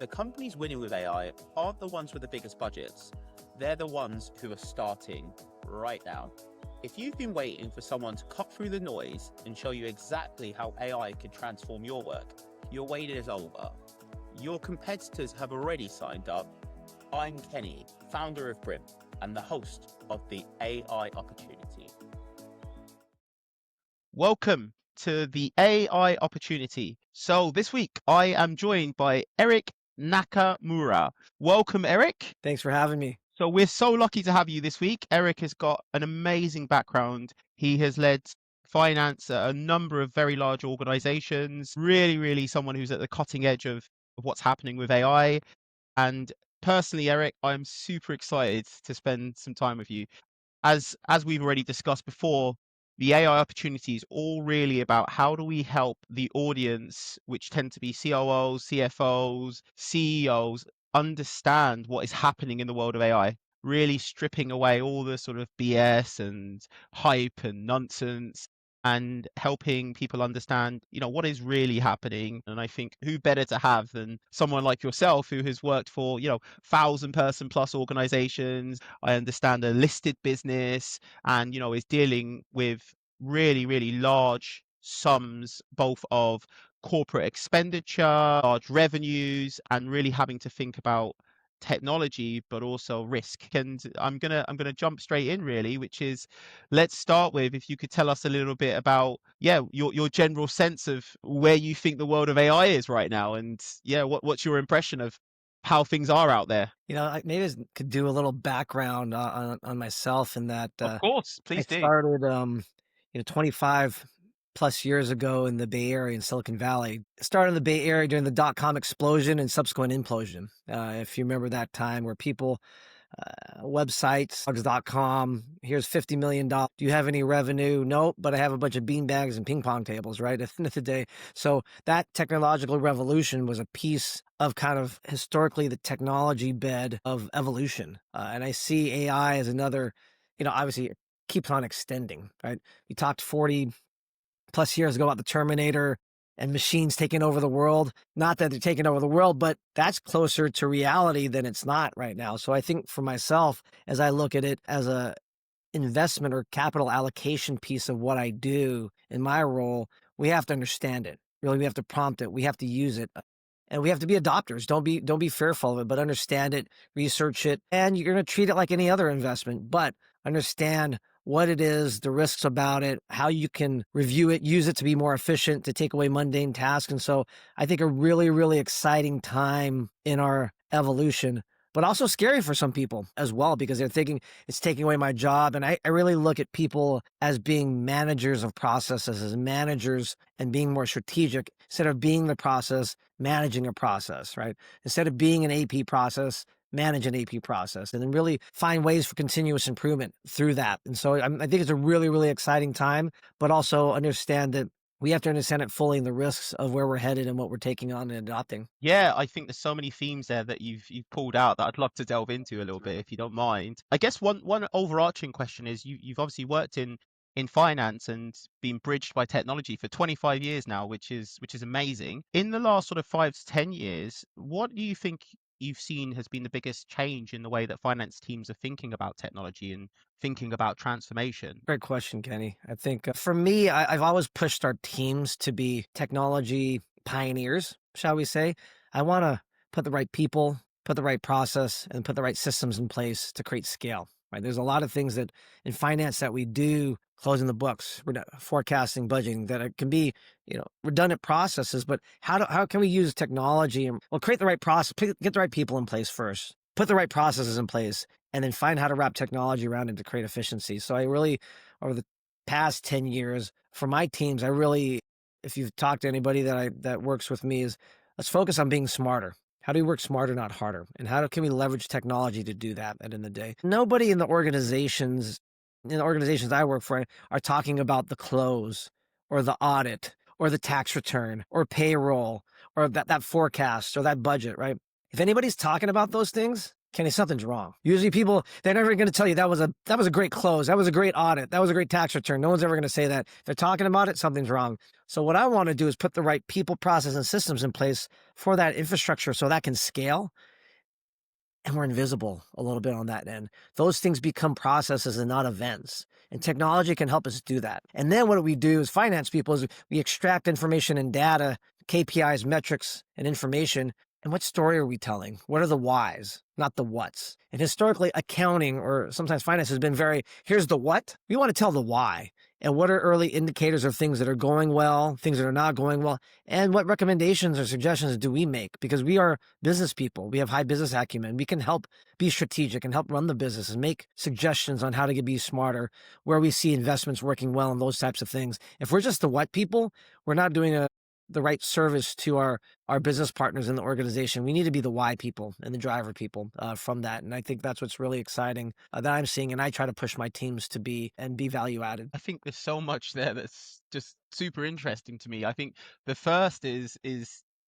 The companies winning with AI aren't the ones with the biggest budgets. They're the ones who are starting right now. If you've been waiting for someone to cut through the noise and show you exactly how AI can transform your work, your wait is over. Your competitors have already signed up. I'm Kenny, founder of Brim and the host of the AI Opportunity. Welcome to the AI Opportunity. So this week I am joined by Erik Nakamura. Welcome, Erik. Thanks for having me. So we're so lucky to have you this week. Erik has got an amazing background. He has led finance at a number of very large organizations, really someone who's at the cutting edge of what's happening with AI. And personally, Erik, I'm super excited to spend some time with you. As we've already discussed before, the AI opportunity is all really about how do we help the audience, which tend to be COOs, CFOs, CEOs, understand what is happening in the world of AI, really stripping away all the sort of BS and hype and nonsense and helping people understand, what is really happening. And I think who better to have than someone like yourself who has worked for, 1,000-person plus organizations. I understand a listed business and, is dealing with really large sums, both of corporate expenditure, large revenues, and really having to think about technology but also risk. And I'm gonna jump straight in, really, which is, let's start with, if you could tell us a little bit about your general sense of where you think the world of AI is right now, and what's your impression of how things are out there. Maybe I could do a little background on myself in that. Of course, please do. I started 25 plus years ago in the Bay Area in Silicon Valley. Started in the Bay Area during the dot-com explosion and subsequent implosion. If you remember that time where people, websites, blogs.com, here's $50 million. Do you have any revenue? Nope, but I have a bunch of beanbags and ping pong tables, right? At the end of the day. So that technological revolution was a piece of kind of historically the technology bed of evolution. And I see AI as another, obviously it keeps on extending, right? We talked 40 plus years ago about the Terminator and machines taking over the world. Not that they're taking over the world, but that's closer to reality than it's not right now. So I think for myself, as I look at it as a investment or capital allocation piece of what I do in my role, we have to understand it. Really, we have to prompt it. We have to use it. And we have to be adopters. Don't be fearful of it, but understand it, research it, and you're going to treat it like any other investment, but understand what it is, the risks about it, how you can review it, use it to be more efficient, to take away mundane tasks. And so I think a really exciting time in our evolution, but also scary for some people as well, because they're thinking it's taking away my job. And I really look at people as being managers of processes, as managers, and being more strategic instead of being the process, managing a process, right? Instead of being an AP process, manage an AP process, and then really find ways for continuous improvement through that. And so I think it's a really exciting time, but also understand that we have to understand it fully and the risks of where we're headed and what we're taking on and adopting. Yeah, I think there's so many themes there that you've pulled out that I'd love to delve into a little bit, if you don't mind. I guess one overarching question is you've obviously worked in finance and been bridged by technology for 25 years now, which is amazing. In the last sort of 5 to 10 years, what do you think you've seen has been the biggest change in the way that finance teams are thinking about technology and thinking about transformation? Great question, Kenny. I think for me, I've always pushed our teams to be technology pioneers, shall we say. I want to put the right people, put the right process, and put the right systems in place to create scale. Right? There's a lot of things that in finance that we do, closing the books, forecasting, budgeting, that can be, redundant processes. But how can we use technology and create the right process, get the right people in place first, put the right processes in place, and then find how to wrap technology around it to create efficiency. So I really, over the past 10 years, for my teams, if you've talked to anybody that works with me, is let's focus on being smarter. How do we work smarter, not harder? And how can we leverage technology to do that at the end of the day? Nobody in the organizations I work for are talking about the close or the audit or the tax return or payroll or that forecast or that budget, right? If anybody's talking about those things, Kenny, something's wrong. Usually people, they're never going to tell you that was a great close. That was a great audit. That was a great tax return. No one's ever going to say that. If they're talking about it, something's wrong. So what I want to do is put the right people, process, and systems in place for that infrastructure so that can scale. And we're invisible a little bit on that end. Those things become processes and not events. And technology can help us do that. And then what we do as finance people is we extract information and data, KPIs, metrics, and information. And what story are we telling? What are the whys, not the whats? And historically, accounting or sometimes finance has been here's the what. We want to tell the why. And what are early indicators of things that are going well, things that are not going well, and what recommendations or suggestions do we make? Because we are business people. We have high business acumen. We can help be strategic and help run the business and make suggestions on how to be smarter, where we see investments working well and those types of things. If we're just the what people, we're not doing the right service to our business partners in the organization. We need to be the why people and the driver people from that. And I think that's what's really exciting that I'm seeing. And I try to push my teams to be value added. I think there's so much there that's just super interesting to me. I think the first is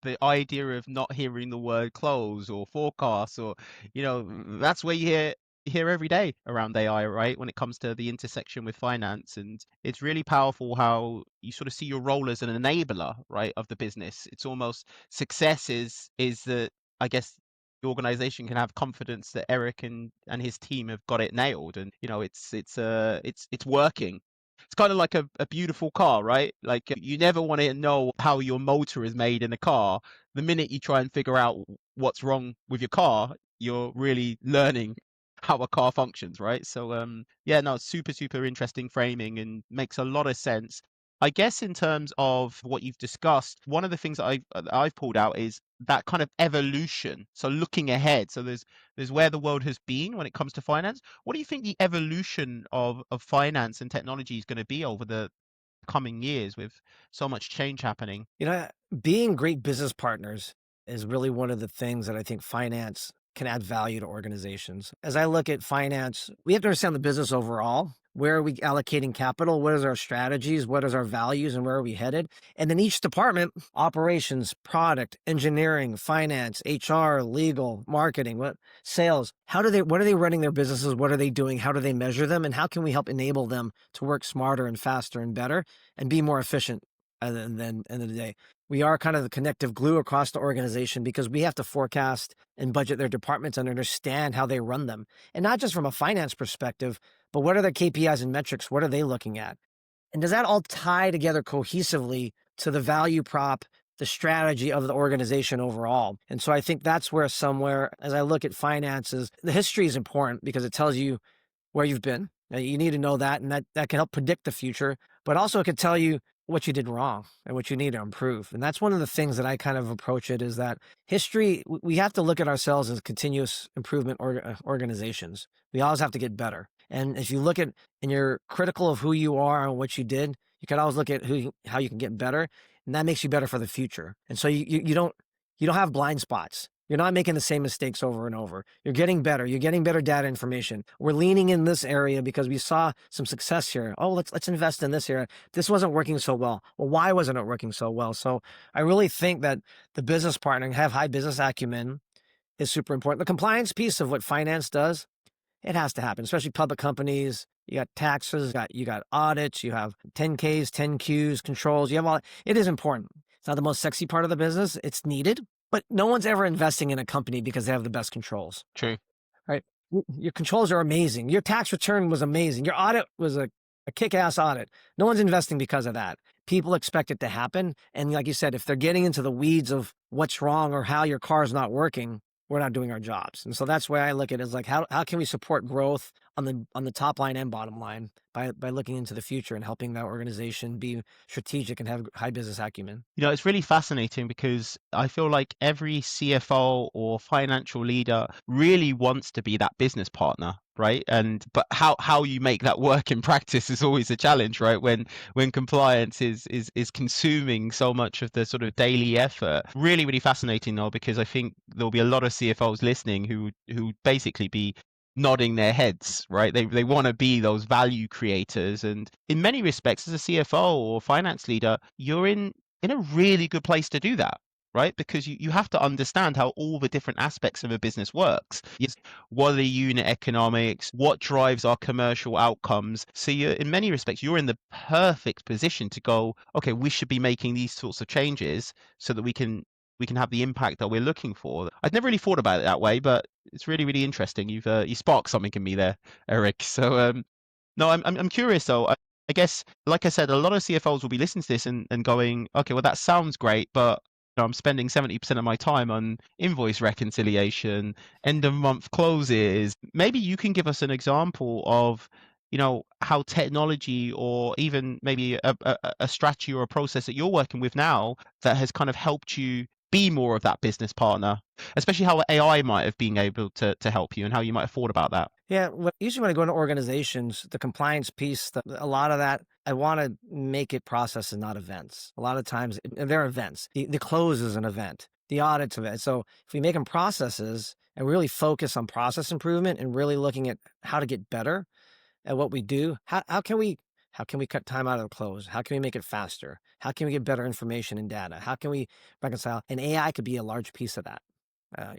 the idea of not hearing the word close or forecast, or that's where you hear every day around AI, right? When it comes to the intersection with finance. And it's really powerful how you sort of see your role as an enabler, right, of the business. It's almost success is that, I guess, the organization can have confidence that Erik and his team have got it nailed, and it's working. It's kind of like a beautiful car, right? Like, you never want to know how your motor is made in a car. The minute you try and figure out what's wrong with your car, you're really learning how a car functions, right? So yeah, no, super, super interesting framing and makes a lot of sense. I guess in terms of what you've discussed, one of the things that I've pulled out is that kind of evolution. So looking ahead, so there's where the world has been when it comes to finance. What do you think the evolution of finance and technology is going to be over the coming years with so much change happening? Being great business partners is really one of the things that I think finance can add value to organizations. As I look at finance, we have to understand the business overall. Where are we allocating capital? What is our strategies? What is our values and where are we headed? And then each department, operations, product, engineering, finance, HR, legal, marketing, sales, what are they running their businesses? What are they doing? How do they measure them? And how can we help enable them to work smarter and faster and better and be more efficient at the end of the day? We are kind of the connective glue across the organization because we have to forecast and budget their departments and understand how they run them. And not just from a finance perspective, but what are their KPIs and metrics? What are they looking at? And does that all tie together cohesively to the value prop, the strategy of the organization overall? And so I think that's where somewhere, as I look at finances, the history is important because it tells you where you've been. Now, you need to know that, and that can help predict the future, but also it can tell you what you did wrong and what you need to improve. And that's one of the things that I kind of approach it is that history, we have to look at ourselves as continuous improvement organizations. We always have to get better. And if you look at and you're critical of who you are and what you did, you can always look at how you can get better, and that makes you better for the future. And so you don't have blind spots. You're not making the same mistakes over and over. You're getting better. You're getting better data information. We're leaning in this area because we saw some success here. Oh, let's invest in this area. This wasn't working so well. Well, why wasn't it working so well? So I really think that the business partner and have high business acumen is super important. The compliance piece of what finance does, it has to happen, especially public companies. You got taxes, you got audits, you have 10Ks, 10Qs, controls. You have all. It is important. It's not the most sexy part of the business. It's needed. But no one's ever investing in a company because they have the best controls. True. Right? Your controls are amazing. Your tax return was amazing. Your audit was a kick-ass audit. No one's investing because of that. People expect it to happen. And like you said, if they're getting into the weeds of what's wrong or how your car is not working, we're not doing our jobs. And so that's why I look at it as like, how can we support growth on the top line and bottom line by looking into the future and helping that organization be strategic and have high business acumen? It's really fascinating because I feel like every CFO or financial leader really wants to be that business partner, right? But how you make that work in practice is always a challenge, right? When compliance is consuming so much of the sort of daily effort. Really, really fascinating though, because I think there'll be a lot of CFOs listening who basically be nodding their heads, right? They want to be those value creators. And in many respects, as a CFO or finance leader, you're in a really good place to do that, right? Because you have to understand how all the different aspects of a business works. Yes, what are the unit economics? What drives our commercial outcomes? So you're, in many respects, you're in the perfect position to go, okay, we should be making these sorts of changes so that we can have the impact that we're looking for. I'd never really thought about it that way, but it's really, really interesting. You sparked something in me there, Erik. So no, I'm curious though. I guess, like I said, a lot of CFOs will be listening to this and going, okay, well that sounds great, but I'm spending 70% of my time on invoice reconciliation, end of month closes. Maybe you can give us an example of, how technology or even maybe a strategy or a process that you're working with now that has kind of helped you be more of that business partner, especially how AI might have been able to help you and how you might have thought about that. Yeah, usually when I go into organizations, the compliance piece, a lot of that, I want to make it processes, not events. A lot of times they're events. The close is an event. The audit's event. So if we make them processes and really focus on process improvement and really looking at how to get better at what we do, how can we cut time out of the close? How can we make it faster? How can we get better information and data? How can we reconcile? And AI could be a large piece of that,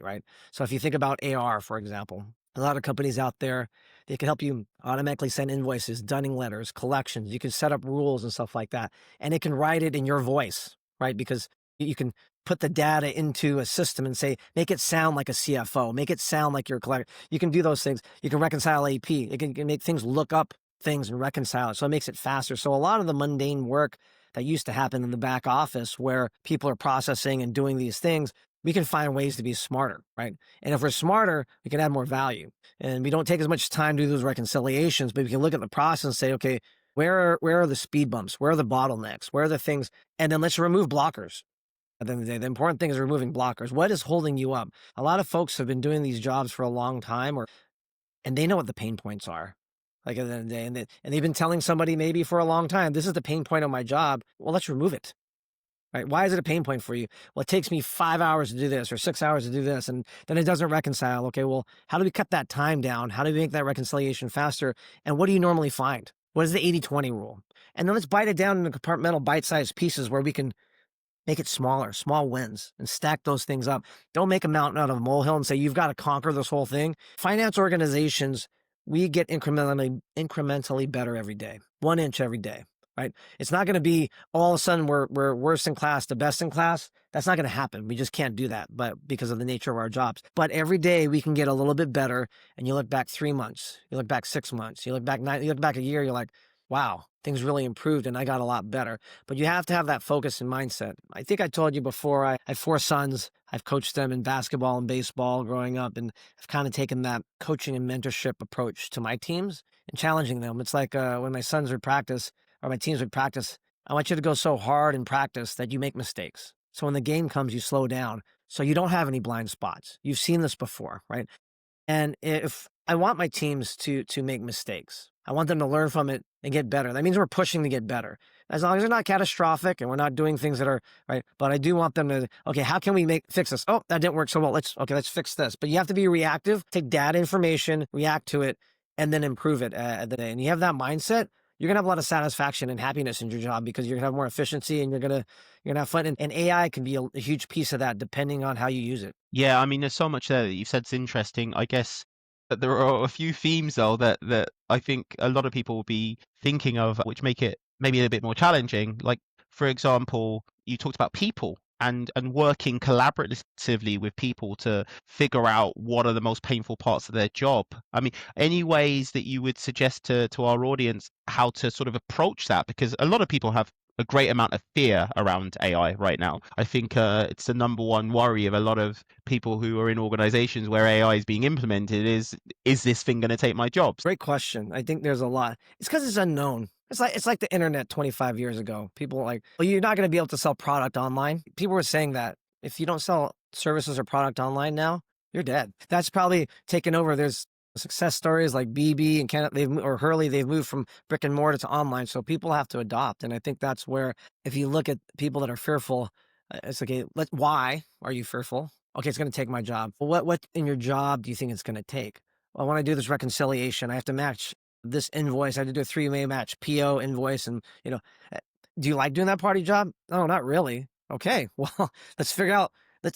right? So if you think about AR, for example, a lot of companies out there, they can help you automatically send invoices, dunning letters, collections. You can set up rules and stuff like that. And it can write it in your voice, right? Because you can put the data into a system and say, make it sound like a CFO, make it sound like you're a collector. You can do those things. You can reconcile AP. It can make things look up things and reconcile it. So it makes it faster. So a lot of the mundane work that used to happen in the back office where people are processing and doing these things, we can find ways to be smarter, right? And if we're smarter, we can add more value. And we don't take as much time to do those reconciliations, but we can look at the process and say, okay, where are the speed bumps? Where are the bottlenecks? Where are the things? And then let's remove blockers. At the end of the day, the important thing is removing blockers. What is holding you up? A lot of folks have been doing these jobs for a long time, and they know what the pain points are. Like at the end of the day, and they've been telling somebody maybe for a long time, this is the pain point of my job. Well, let's remove it. Right? Why is it a pain point for you? Well, it takes me 5 hours to do this or 6 hours to do this, and then it doesn't reconcile. Okay, well, how do we cut that time down? How do we make that reconciliation faster? And what do you normally find? What is the 80-20 rule? And then let's bite it down into compartmental bite-sized pieces where we can make it smaller, small wins, and stack those things up. Don't make a mountain out of a molehill and say, you've got to conquer this whole thing. Finance organizations, we get incrementally better every day, 1 inch every day, right? It's not going to be all of a sudden we're worst in class to best in class. That's not going to happen. We just can't do that, but because of the nature of our jobs. But every day we can get a little bit better. And you look back 3 months, you look back 6 months, you look back 9, you look back a year, you're like, wow, things really improved and I got a lot better. But you have to have that focus and mindset. I think I told you before, I have 4 sons. I've coached them in basketball and baseball growing up, and I've kind of taken that coaching and mentorship approach to my teams and challenging them. It's like when my sons would practice or my teams would practice, I want you to go so hard in practice that you make mistakes. So when the game comes, you slow down so you don't have any blind spots. You've seen this before, right? And if I want my teams to make mistakes, I want them to learn from it and get better. That means we're pushing to get better. As long as they're not catastrophic and we're not doing things that are right. But I do want them to, okay, how can we fix this? Oh, that didn't work so well. Let's fix this. But you have to be reactive, take data information, react to it, and then improve it at the day. And you have that mindset, you're gonna have a lot of satisfaction and happiness in your job because you're gonna have more efficiency and you're gonna have fun. And AI can be a huge piece of that depending on how you use it. Yeah, I mean, there's so much there that you've said is interesting. I guess that there are a few themes though that I think a lot of people will be thinking of, which make it maybe a bit more challenging. Like, for example, you talked about people and working collaboratively with people to figure out what are the most painful parts of their job. I mean, any ways that you would suggest to our audience how to sort of approach that? Because a lot of people have a great amount of fear around AI right now. I think it's the number one worry of a lot of people who are in organizations where AI is being implemented is this thing going to take my jobs? Great question. I think there's a lot. It's because it's unknown. It's like the internet 25 years ago. People were like, well, you're not going to be able to sell product online. People were saying that if you don't sell services or product online now, you're dead. That's probably taken over. There's success stories like BB and Hurley, they've moved from brick and mortar to online. So people have to adopt. And I think that's where, if you look at people that are fearful, it's okay. Why are you fearful? Okay, it's going to take my job. Well, what in your job do you think it's going to take? Well, when I do this reconciliation, I have to match this invoice. I have to do a 3-way match, PO, invoice. And, do you like doing that part of your job? No, not really. Okay, well, let's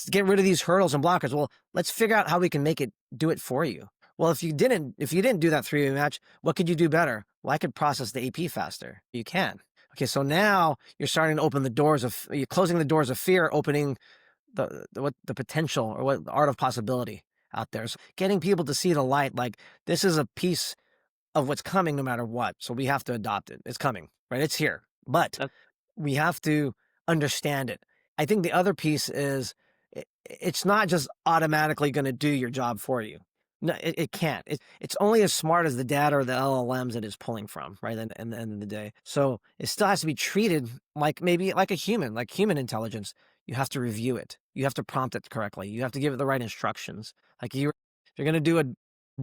get rid of these hurdles and blockers. Well, let's figure out how we can do it for you. Well, if you didn't do that 3-way match, what could you do better? Well, I could process the AP faster. You can. Okay, so now you're starting to you're closing the doors of fear, opening the potential, or what the art of possibility out there. So getting people to see the light, like this is a piece of what's coming no matter what. So we have to adopt it. It's coming, right? It's here. But we have to understand it. I think the other piece is it's not just automatically going to do your job for you. No, it can't. It's only as smart as the data or the LLMs it is pulling from, right? And at the end of the day. So it still has to be treated maybe like a human, like human intelligence. You have to review it. You have to prompt it correctly. You have to give it the right instructions. Like if you're going to do a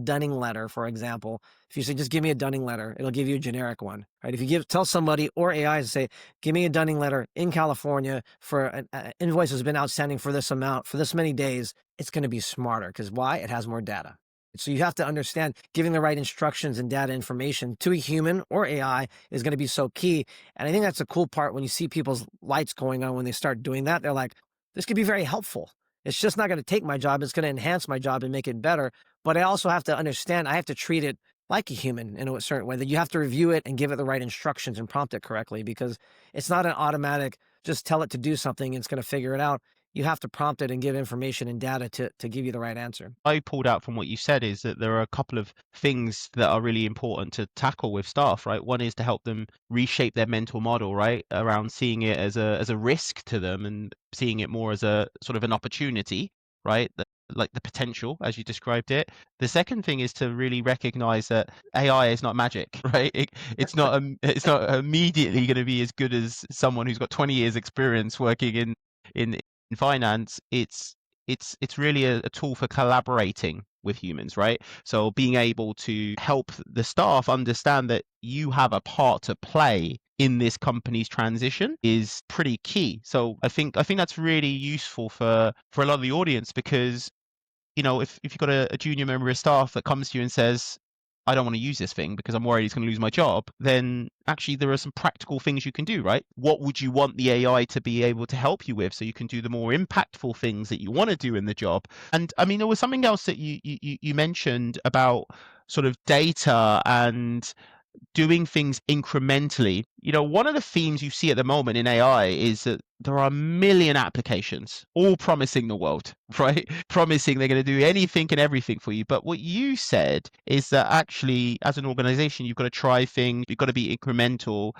Dunning letter, for example, if you say, just give me a Dunning letter, it'll give you a generic one, right? If you tell somebody or AI to say, give me a Dunning letter in California for an invoice has been outstanding for this amount for this many days, it's going to be smarter because why? It has more data. So you have to understand giving the right instructions and data information to a human or AI is going to be so key. And I think that's a cool part when you see people's lights going on when they start doing that. They're like, this could be very helpful. It's just not going to take my job. It's going to enhance my job and make it better. But I also have to understand, I have to treat it like a human in a certain way, that you have to review it and give it the right instructions and prompt it correctly, because it's not an automatic, just tell it to do something and it's going to figure it out. You have to prompt it and give information and data to give you the right answer. I pulled out from what you said is that there are a couple of things that are really important to tackle with staff, right? One is to help them reshape their mental model, right, around seeing it as a risk to them and seeing it more as a sort of an opportunity, right? Like the potential, as you described it. The second thing is to really recognize that AI is not magic, right? It's not immediately going to be as good as someone who's got 20 years experience working in finance. It's really a tool for collaborating with humans, right? So being able to help the staff understand that you have a part to play in this company's transition is pretty key. So I think that's really useful for a lot of the audience, because if you've got a junior member of staff that comes to you and says, I don't want to use this thing because I'm worried it's going to lose my job, then actually there are some practical things you can do, right? What would you want the AI to be able to help you with so you can do the more impactful things that you want to do in the job? And I mean, there was something else that you mentioned about sort of data and doing things incrementally. One of the themes you see at the moment in AI is that there are a million applications, all promising the world, right? Promising they're going to do anything and everything for you. But what you said is that actually, as an organization, you've got to try things, you've got to be incremental.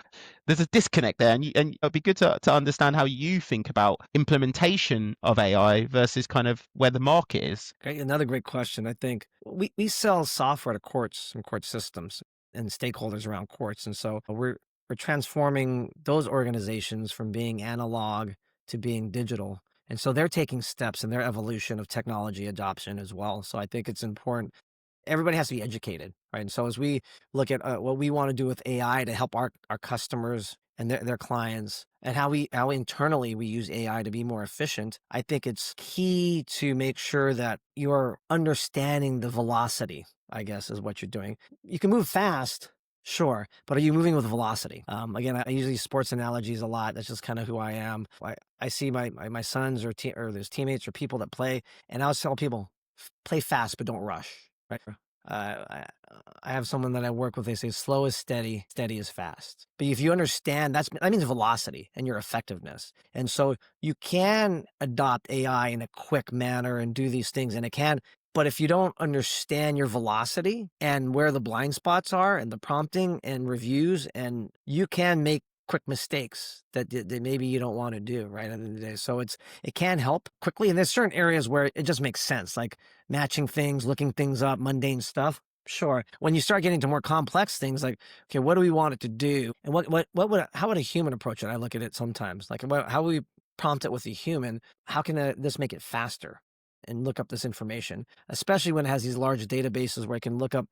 There's a disconnect there. And it'd be good to understand how you think about implementation of AI versus kind of where the market is. Okay, another great question. I think we sell software to courts and court systems and stakeholders around courts. And so we're transforming those organizations from being analog to being digital. And so they're taking steps in their evolution of technology adoption as well. So I think it's important. Everybody has to be educated, right? And so as we look at what we want to do with AI to help our customers and their clients, and how internally we use AI to be more efficient, I think it's key to make sure that you're understanding the velocity, I guess, is what you're doing. You can move fast, sure, but are you moving with velocity? Again, I use these sports analogies a lot. That's just kind of who I am. I see my sons or there's teammates or people that play, and I always tell people, play fast, but don't rush, right? I have someone that I work with. They say slow is steady, steady is fast. But if you understand, that means velocity and your effectiveness. And so you can adopt AI in a quick manner and do these things, and it can. But if you don't understand your velocity and where the blind spots are and the prompting and reviews, and you can make quick mistakes that maybe you don't want to do, right, at the end of the day. So it can help quickly. And there's certain areas where it just makes sense, like matching things, looking things up, mundane stuff. Sure. When you start getting to more complex things, like, okay, what do we want it to do? And how would a human approach it? I look at it sometimes, like how would we prompt it with a human? How can this make it faster and look up this information, especially when it has these large databases where it can look up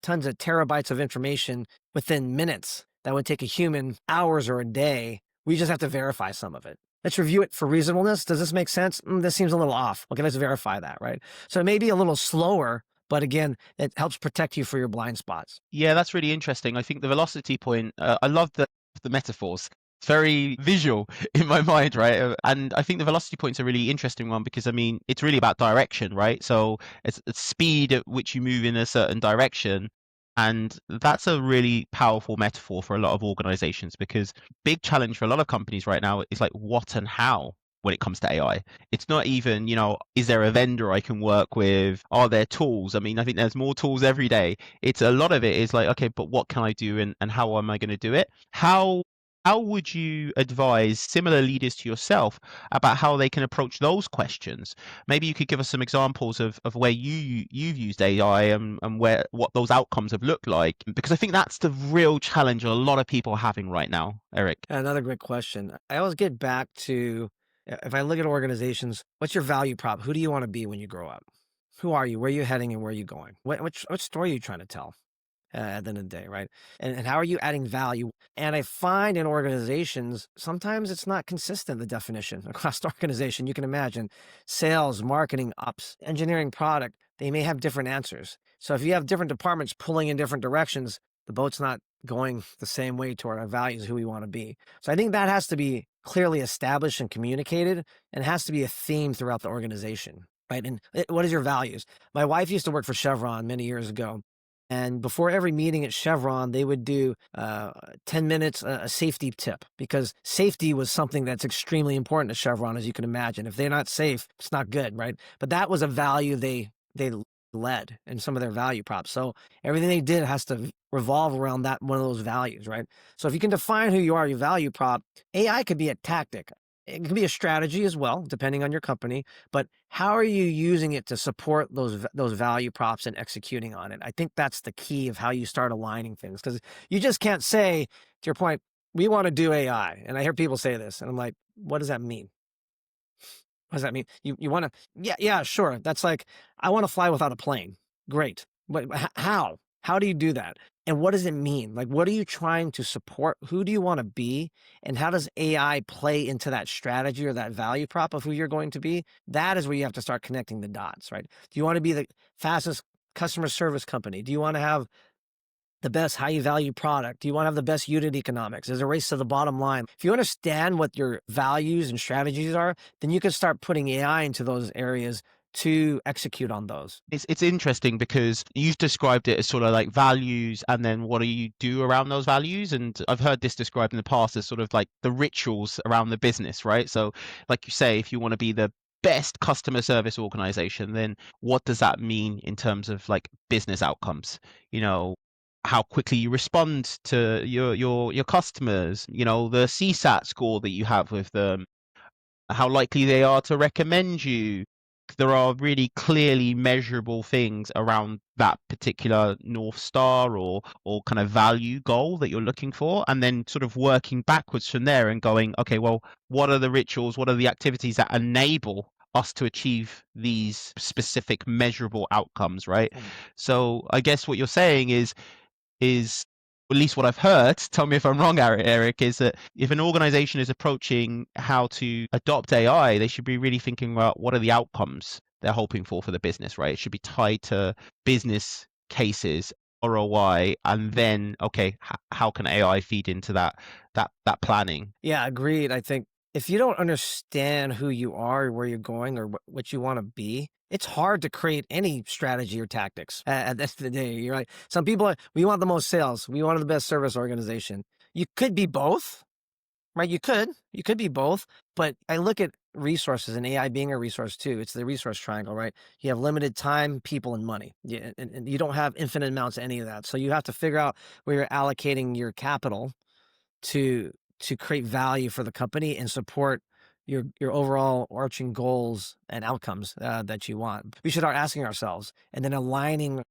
tons of terabytes of information within minutes that would take a human hours or a day. We just have to verify some of it. Let's review it for reasonableness. Does this make sense? This seems a little off. Okay, let's verify that, right? So it may be a little slower, but again, it helps protect you for your blind spots. Yeah, that's really interesting. I think the velocity point, I love the metaphors. very visual in my mind, right? And I think the velocity point's a really interesting one because I mean it's really about direction, right? So it's speed at which you move in a certain direction. And that's a really powerful metaphor for a lot of organizations because big challenge for a lot of companies right now is like what and how when it comes to AI. It's not even, is there a vendor I can work with? Are there tools? I mean, I think there's more tools every day. It's a lot of it is like, okay, but what can I do and how am I going to do it? How would you advise similar leaders to yourself about how they can approach those questions? Maybe you could give us some examples of where you've used AI and what those outcomes have looked like, because I think that's the real challenge a lot of people are having right now, Erik. Another great question. I always get back to, if I look at organizations, what's your value prop? Who do you want to be when you grow up? Who are you? Where are you heading and where are you going? What story are you trying to tell? At the end of the day, right? And how are you adding value? And I find in organizations, sometimes it's not consistent, the definition across the organization. You can imagine sales, marketing, ops, engineering, product, they may have different answers. So if you have different departments pulling in different directions, the boat's not going the same way toward our values, who we want to be. So I think that has to be clearly established and communicated and has to be a theme throughout the organization, right? And what is your values? My wife used to work for Chevron many years ago. And before every meeting at Chevron, they would do 10 minutes, a safety tip, because safety was something that's extremely important to Chevron, as you can imagine. If they're not safe, it's not good, right? But that was a value they led in some of their value props. So everything they did has to revolve around that one of those values, right? So if you can define who you are, your value prop, AI could be a tactic. It can be a strategy as well, depending on your company. But how are you using it to support those value props and executing on it? I think that's the key of how you start aligning things, because you just can't say, to your point, we want to do AI. And I hear people say this, and I'm like, what does that mean? What does that mean? You want to? Yeah, sure. That's like, I want to fly without a plane. Great. But how? How do you do that? And what does it mean? Like, what are you trying to support? Who do you want to be? And how does AI play into that strategy or that value prop of who you're going to be? That is where you have to start connecting the dots, right? Do you want to be the fastest customer service company? Do you want to have the best high value product? Do you want to have the best unit economics? There's a race to the bottom line. If you understand what your values and strategies are, then you can start putting AI into those areas to execute on those. It's interesting because you've described it as sort of like values and then what do you do around those values? And I've heard this described in the past as sort of like the rituals around the business, right? So like you say, if you want to be the best customer service organization, then what does that mean in terms of like business outcomes? You know, how quickly you respond to your customers, the CSAT score that you have with them, how likely they are to recommend you. There are really clearly measurable things around that particular North Star or kind of value goal that you're looking for, and then sort of working backwards from there and going, okay, well, what are the rituals, what are the activities that enable us to achieve these specific measurable outcomes, right? So I guess what you're saying is at least what I've heard, tell me if I'm wrong, Erik, is that if an organization is approaching how to adopt AI, they should be really thinking about what are the outcomes they're hoping for the business, right? It should be tied to business cases, ROI, and then, okay, how can AI feed into that planning? Yeah, agreed. I think if you don't understand who you are, or where you're going, or what you want to be, it's hard to create any strategy or tactics. At the end of the day, you're right. Some people we want the most sales. We want the best service organization. You could be both, right? You could be both. But I look at resources, and AI being a resource too. It's the resource triangle, right? You have limited time, people, and money. Yeah, and you don't have infinite amounts of any of that. So you have to figure out where you're allocating your capital to create value for the company and support your overall arching goals and outcomes that you want. We should start asking ourselves and then aligning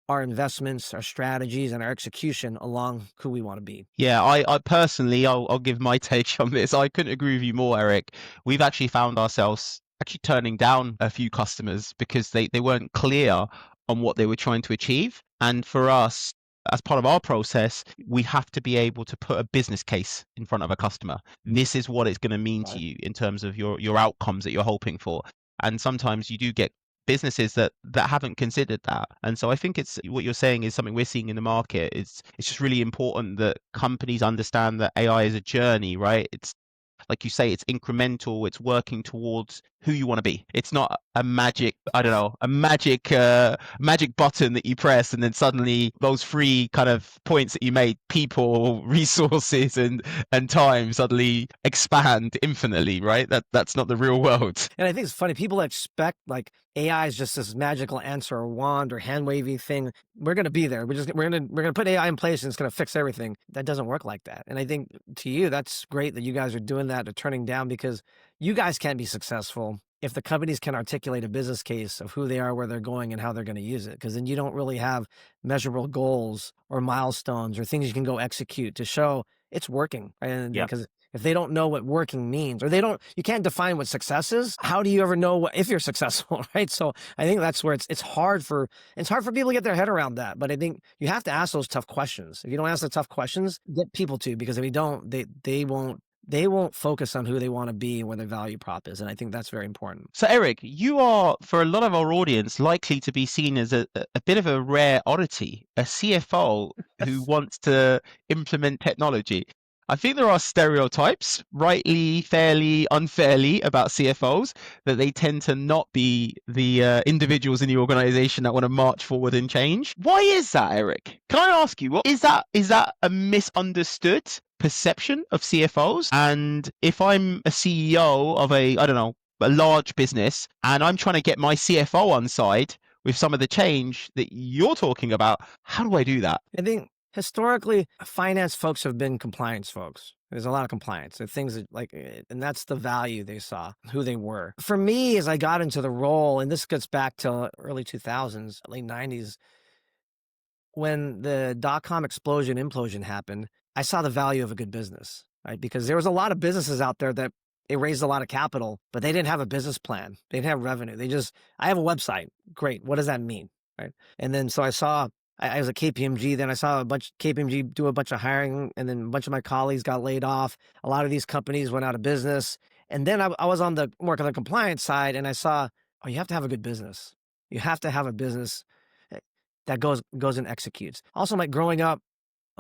our investments, our strategies, and our execution along who we want to be. Yeah, I personally, I'll give my take on this. I couldn't agree with you more, Erik. We've actually found ourselves actually turning down a few customers because they weren't clear on what they were trying to achieve. And for us, as part of our process, we have to be able to put a business case in front of a customer. This is what it's going to mean to you in terms of your outcomes that you're hoping for. And sometimes you do get businesses that haven't considered that. And so I think it's what you're saying is something we're seeing in the market. It's just really important that companies understand that AI is a journey, right? It's like you say, it's incremental, it's working towards who you want to be. It's not a magic, I don't know, a magic button that you press and then suddenly those three kind of points that you made, people, resources and time, suddenly expand infinitely, right? That's not the real world. And I think it's funny, people expect like AI is just this magical answer or wand or hand wavy thing. We're gonna be there. We're gonna put AI in place and it's gonna fix everything. That doesn't work like that. And I think to you, that's great that you guys are doing that or turning down, because you guys can't be successful if the companies can articulate a business case of who they are, where they're going, and how they're going to use it. Because then you don't really have measurable goals or milestones or things you can go execute to show it's working. Right? And Yeah. because if they don't know what working means, or you can't define what success is, how do you ever know if you're successful, right? So I think that's where it's hard for people to get their head around that. But I think you have to ask those tough questions. If you don't ask the tough questions, get people to, because if you don't, they won't focus on who they want to be and where their value prop is. And I think that's very important. So Erik, you are, for a lot of our audience, likely to be seen as a bit of a rare oddity, a CFO who wants to implement technology. I think there are stereotypes, rightly, fairly, unfairly, about CFOs, that they tend to not be the individuals in the organization that want to march forward and change. Why is that, Erik? Can I ask you, what is that? Is that a misunderstood perception of CFOs? And if I'm a CEO of a large business and I'm trying to get my CFO on side with some of the change that you're talking about, how do I do that? I think historically, finance folks have been compliance folks. There's a lot of compliance. There are things that and that's the value they saw, who they were. For me, as I got into the role, and this gets back to early 2000s, late 90s, when the dot-com implosion happened, I saw the value of a good business, right? Because there was a lot of businesses out there that they raised a lot of capital, but they didn't have a business plan. They didn't have revenue. I have a website. Great. What does that mean? Right. And then so I was at KPMG, then I saw KPMG do a bunch of hiring, and then a bunch of my colleagues got laid off. A lot of these companies went out of business. And then I was on the compliance side, and I saw, oh, you have to have a good business. You have to have a business that goes and executes. Also, like growing up,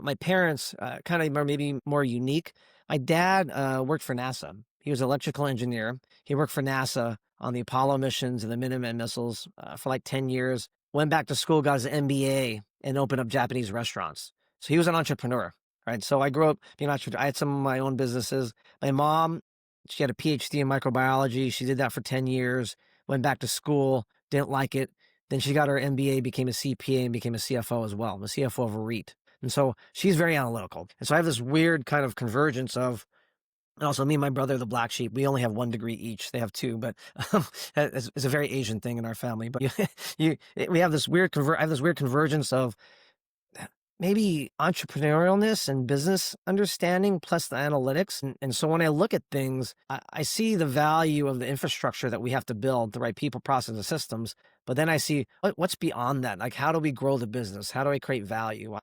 my parents kind of are maybe more unique. My dad worked for NASA. He was an electrical engineer. He worked for NASA on the Apollo missions and the Minuteman missiles for like 10 years. Went back to school, got his MBA, and opened up Japanese restaurants. So he was an entrepreneur, right? So I grew up being an entrepreneur. I had some of my own businesses. My mom, she had a PhD in microbiology. She did that for 10 years, went back to school, didn't like it. Then she got her MBA, became a CPA, and became a CFO as well, the CFO of a REIT. And so she's very analytical. And so I have this weird kind of convergence of, and also me and my brother, the black sheep, we only have 1 degree each. They have 2, but it's a very Asian thing in our family. But we have this weird convergence of maybe entrepreneurialness and business understanding plus the analytics. And so when I look at things, I see the value of the infrastructure that we have to build, the right people, process, and systems. But then I see what's beyond that. Like, how do we grow the business? How do I create value?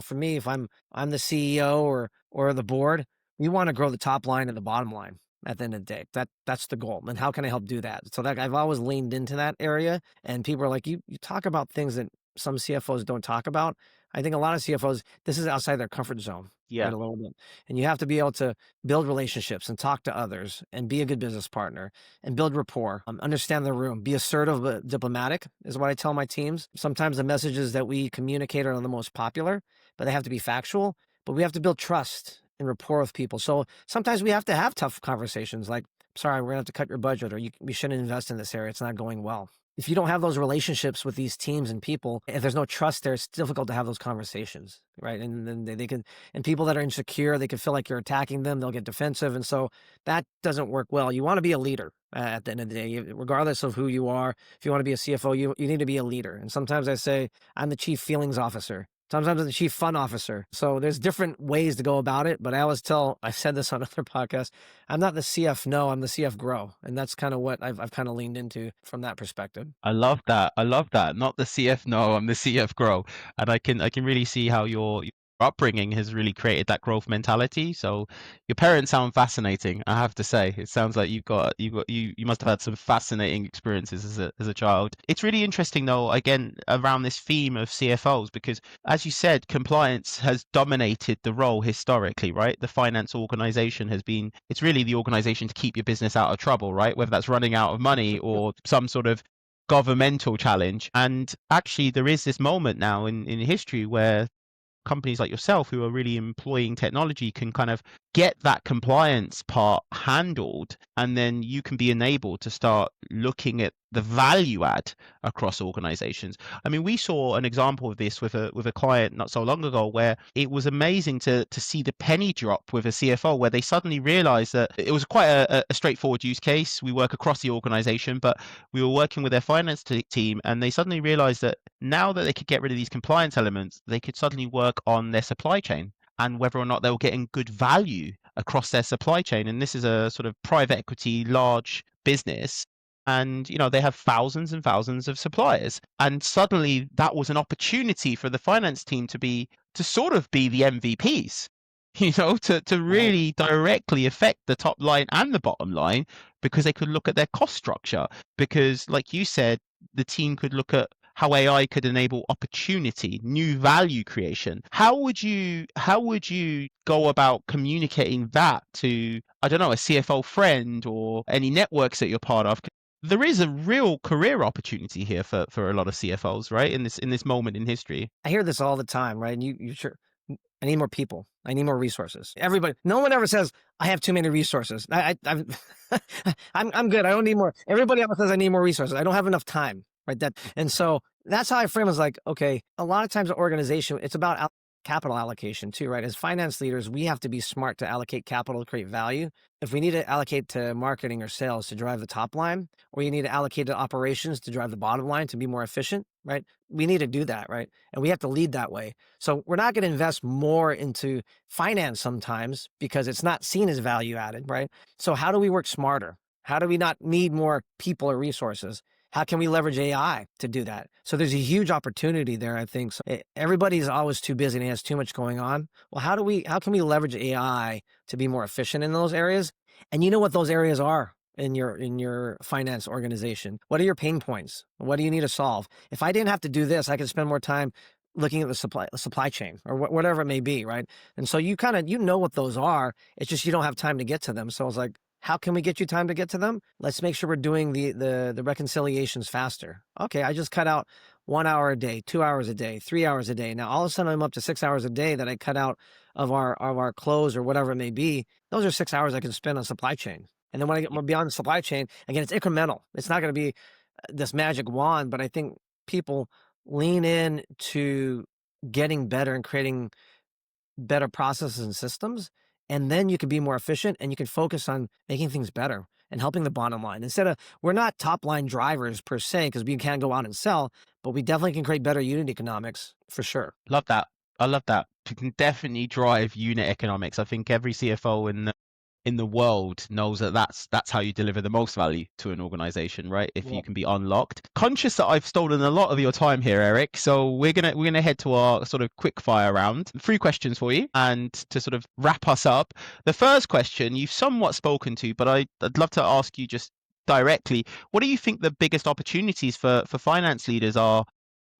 For me, if I'm the CEO or the board, we want to grow the top line and the bottom line at the end of the day. That's the goal. And how can I help do that? So that I've always leaned into that area. And people are like, you talk about things that some CFOs don't talk about. I think a lot of CFOs, this is outside their comfort zone. Yeah. Right, a little bit. And you have to be able to build relationships and talk to others and be a good business partner and build rapport, understand the room, be assertive but diplomatic is what I tell my teams. Sometimes the messages that we communicate are the most popular, but they have to be factual. But we have to build trust and rapport with people. So sometimes we have to have tough conversations like, sorry, we're going to have to cut your budget, or we shouldn't invest in this area. It's not going well. If you don't have those relationships with these teams and people, if there's no trust there, it's difficult to have those conversations, right? And then they can, and people that are insecure, they can feel like you're attacking them. They'll get defensive. And so that doesn't work well. You want to be a leader at the end of the day, regardless of who you are. If you want to be a CFO, you need to be a leader. And sometimes I say, I'm the chief feelings officer. Sometimes I'm the chief fun officer. So there's different ways to go about it. But I've said this on other podcasts, I'm not the CF no, I'm the CF grow. And that's kind of what I've kind of leaned into from that perspective. I love that. Not the CF no, I'm the CF grow. And I can really see how you're upbringing has really created that growth mentality. So your parents sound fascinating, I have to say. It sounds like you must have had some fascinating experiences as a child. It's really interesting though, again, around this theme of CFOs, because as you said, compliance has dominated the role historically, right? The finance organization it's really the organization to keep your business out of trouble, right? Whether that's running out of money or some sort of governmental challenge. And actually there is this moment now in history where companies like yourself who are really employing technology can kind of get that compliance part handled, and then you can be enabled to start looking at the value add across organizations. I mean, we saw an example of this with a client not so long ago where it was amazing to see the penny drop with a CFO, where they suddenly realized that it was quite a straightforward use case. We work across the organization, but we were working with their finance team, and they suddenly realized that now that they could get rid of these compliance elements, they could suddenly work on their supply chain and whether or not they were getting good value across their supply chain. And this is a sort of private equity large business. And, they have thousands and thousands of suppliers. And suddenly that was an opportunity for the finance team to sort of be the MVPs, to Right. really directly affect the top line and the bottom line, because they could look at their cost structure. Because like you said, the team could look at how AI could enable opportunity, new value creation. How would you go about communicating that to, I don't know, a CFO friend or any networks that you're part of? There is a real career opportunity here for a lot of CFOs, right? In this moment in history. I hear this all the time, right? And you sure. I need more people. I need more resources. Everybody, no one ever says I have too many resources. I'm I'm good. I don't need more. Everybody else says I need more resources. I don't have enough time, right? And so that's how I frame it. Is like, okay, a lot of times an organization, it's about capital allocation too, right? As finance leaders, we have to be smart to allocate capital to create value. If we need to allocate to marketing or sales to drive the top line, or you need to allocate to operations to drive the bottom line to be more efficient, right? We need to do that, right? And we have to lead that way. So we're not going to invest more into finance sometimes because it's not seen as value added, right? So how do we work smarter? How do we not need more people or resources? How can we leverage AI to do that? So there's a huge opportunity there, I think. So everybody's always too busy and has too much going on. Well, how can we leverage AI to be more efficient in those areas? And you know what those areas are in your finance organization? What are your pain points? What do you need to solve? If I didn't have to do this, I could spend more time looking at the supply chain or whatever it may be, right? And so you know what those are. It's just you don't have time to get to them. So it's like, how can we get you time to get to them? Let's make sure we're doing the reconciliations faster. Okay, I just cut out 1 hour a day, 2 hours a day, 3 hours a day. Now all of a sudden I'm up to 6 hours a day that I cut out of our close or whatever it may be. Those are 6 hours I can spend on supply chain. And then when I get more beyond the supply chain, again, it's incremental. It's not going to be this magic wand, but I think people lean in to getting better and creating better processes and systems. And then you can be more efficient and you can focus on making things better and helping the bottom line. We're not top line drivers per se, because we can't go out and sell, but we definitely can create better unit economics for sure. Love that. I love that. You can definitely drive unit economics. I think every CFO in the world knows that that's how you deliver the most value to an organization, right? If you can be unlocked. Conscious that I've stolen a lot of your time here, Erik, so we're gonna head to our sort of quick fire round. 3 questions for you, and to sort of wrap us up. The first question you've somewhat spoken to, but I'd love to ask you just directly, what do you think the biggest opportunities for finance leaders are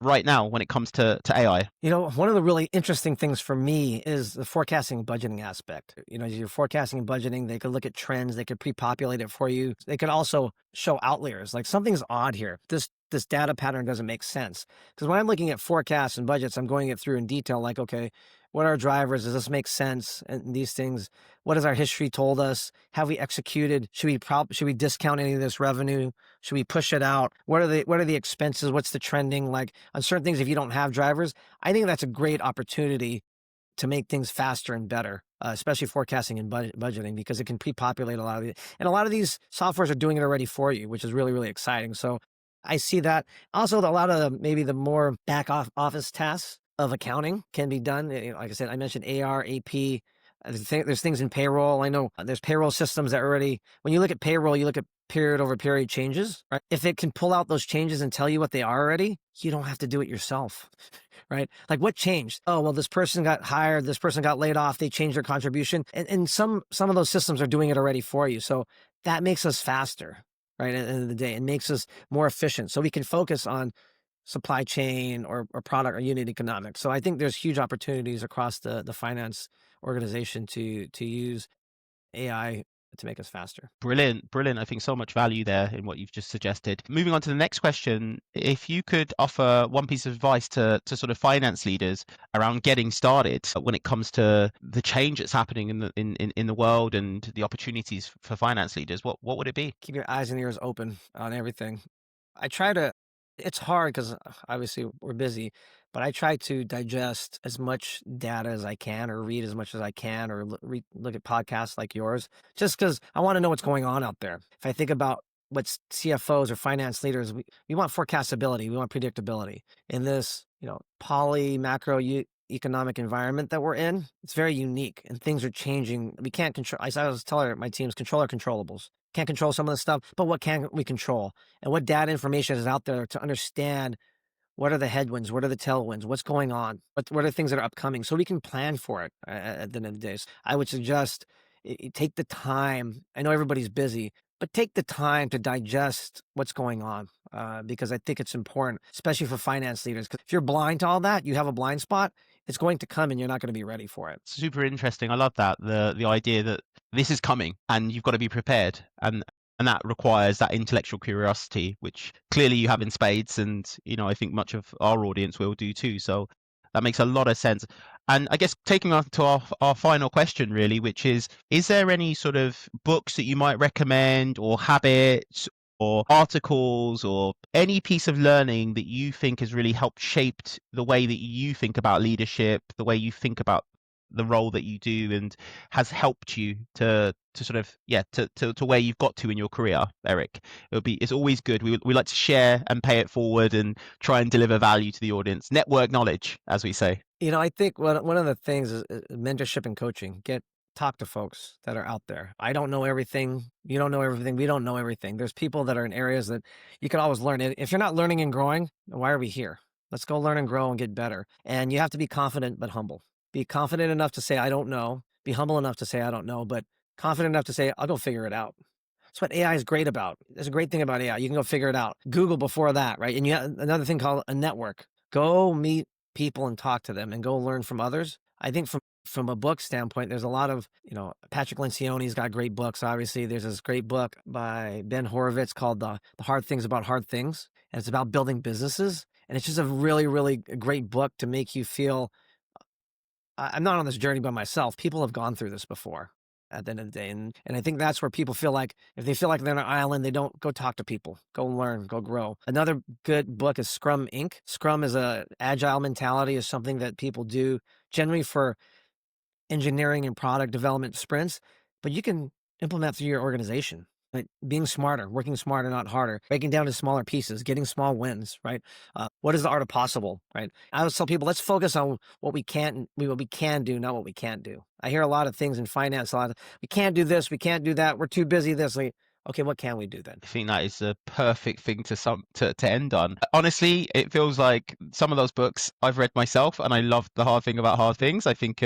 right now when it comes to AI? One of the really interesting things for me is the forecasting and budgeting aspect. You're forecasting and budgeting, they could look at trends, they could pre-populate it for you. They could also show outliers, like something's odd here. This data pattern doesn't make sense. Because when I'm looking at forecasts and budgets, I'm going it through in detail, like, okay, what are our drivers? Does this make sense? And these things, what has our history told us? Have we executed? Should we discount any of this revenue? Should we push it out? What are the expenses? What's the trending? Like on certain things, if you don't have drivers, I think that's a great opportunity to make things faster and better, especially forecasting and budgeting, because it can pre-populate a lot of it. And a lot of these softwares are doing it already for you, which is really, really exciting. So I see that. Also, a lot of maybe the more back office tasks of accounting can be done. Like I said, I mentioned AR, AP. There's things in payroll. I know there's payroll systems that already, when you look at payroll, you look at period over period changes, right? If it can pull out those changes and tell you what they are already, you don't have to do it yourself, right? Like what changed? Oh, well, this person got hired, this person got laid off, they changed their contribution. And some of those systems are doing it already for you. So that makes us faster, right? At the end of the day, it makes us more efficient. So we can focus on supply chain or product or unit economics. So I think there's huge opportunities across the finance organization to use AI to make us faster. Brilliant, brilliant. I think so much value there in what you've just suggested. Moving on to the next question, if you could offer one piece of advice to sort of finance leaders around getting started when it comes to the change that's happening in the world and the opportunities for finance leaders, what would it be? Keep your eyes and ears open on everything. I try to, it's hard because obviously we're busy, but I try to digest as much data as I can or read as much as I can or look at podcasts like yours, just because I want to know what's going on out there. If I think about what CFOs or finance leaders, we want forecastability, we want predictability. In this, poly macro economic environment that we're in, it's very unique and things are changing. We can't control, I always tell my teams, control our controllables. Can't control some of the stuff, but what can we control? And what data information is out there to understand what are the headwinds, what are the tailwinds, what's going on, what are things that are upcoming, so we can plan for it at the end of the day. So I would suggest take the time. I know everybody's busy, but take the time to digest what's going on because I think it's important, especially for finance leaders. Because if you're blind to all that, you have a blind spot, it's going to come and you're not going to be ready for it. Super interesting. I love that. The idea that this is coming and you've got to be prepared. And that requires that intellectual curiosity, which clearly you have in spades, and I think much of our audience will do too. So that makes a lot of sense. And I guess taking on to our final question, really, which is there any sort of books that you might recommend or habits or articles or any piece of learning that you think has really helped shaped the way that you think about leadership, the way you think about the role that you do, and has helped you to sort of to where you've got to in your career, Erik? It's always good. We like to share and pay it forward and try and deliver value to the audience. Network knowledge, as we say. I think one of the things is mentorship and coaching. Talk to folks that are out there. I don't know everything. You don't know everything. We don't know everything. There's people that are in areas that you can always learn. If you're not learning and growing, why are we here? Let's go learn and grow and get better. And you have to be confident but humble. Be confident enough to say, I don't know. Be humble enough to say, I don't know, but confident enough to say, I'll go figure it out. That's what AI is great about. There's a great thing about AI. You can go figure it out. Google before that, right? And you have another thing called a network. Go meet people and talk to them and go learn from others. I think from a book standpoint, there's a lot of, Patrick Lencioni's got great books. Obviously, there's this great book by Ben Horowitz called The Hard Things About Hard Things. And it's about building businesses. And it's just a really, really great book to make you feel, I'm not on this journey by myself. People have gone through this before at the end of the day. And I think that's where people feel like, if they feel like they're on an island, they don't go talk to people, go learn, go grow. Another good book is Scrum Inc. Scrum is a agile mentality, is something that people do generally for engineering and product development sprints, but you can implement through your organization. Right? Being smarter, working smarter, not harder, breaking down to smaller pieces, getting small wins, right? What is the art of possible, right? I always tell people, let's focus on what we can do, not what we can't do. I hear a lot of things in finance, we can't do this, we can't do that, we're too busy this. Okay, what can we do then? I think that is a perfect thing to end on. Honestly, it feels like some of those books I've read myself, and I love The Hard Thing About Hard Things. I think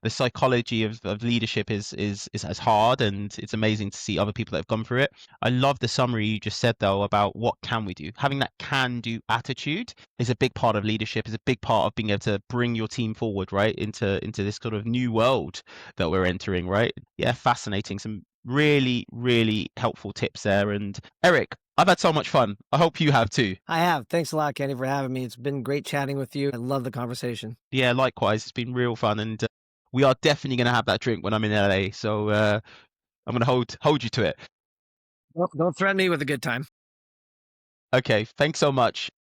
the psychology of leadership is as hard, and it's amazing to see other people that have gone through it. I love the summary you just said, though, about what can we do. Having that can-do attitude is a big part of leadership, is a big part of being able to bring your team forward, right, into this sort of new world that we're entering, right? Yeah, fascinating. Some really, really helpful tips there. And Erik, I've had so much fun. I hope you have too. I have. Thanks a lot, Kenny, for having me. It's been great chatting with you. I love the conversation. Yeah, likewise. It's been real fun, and we are definitely going to have that drink when I'm in LA. So I'm going to hold you to it. Well, don't threaten me with a good time. Okay, thanks so much.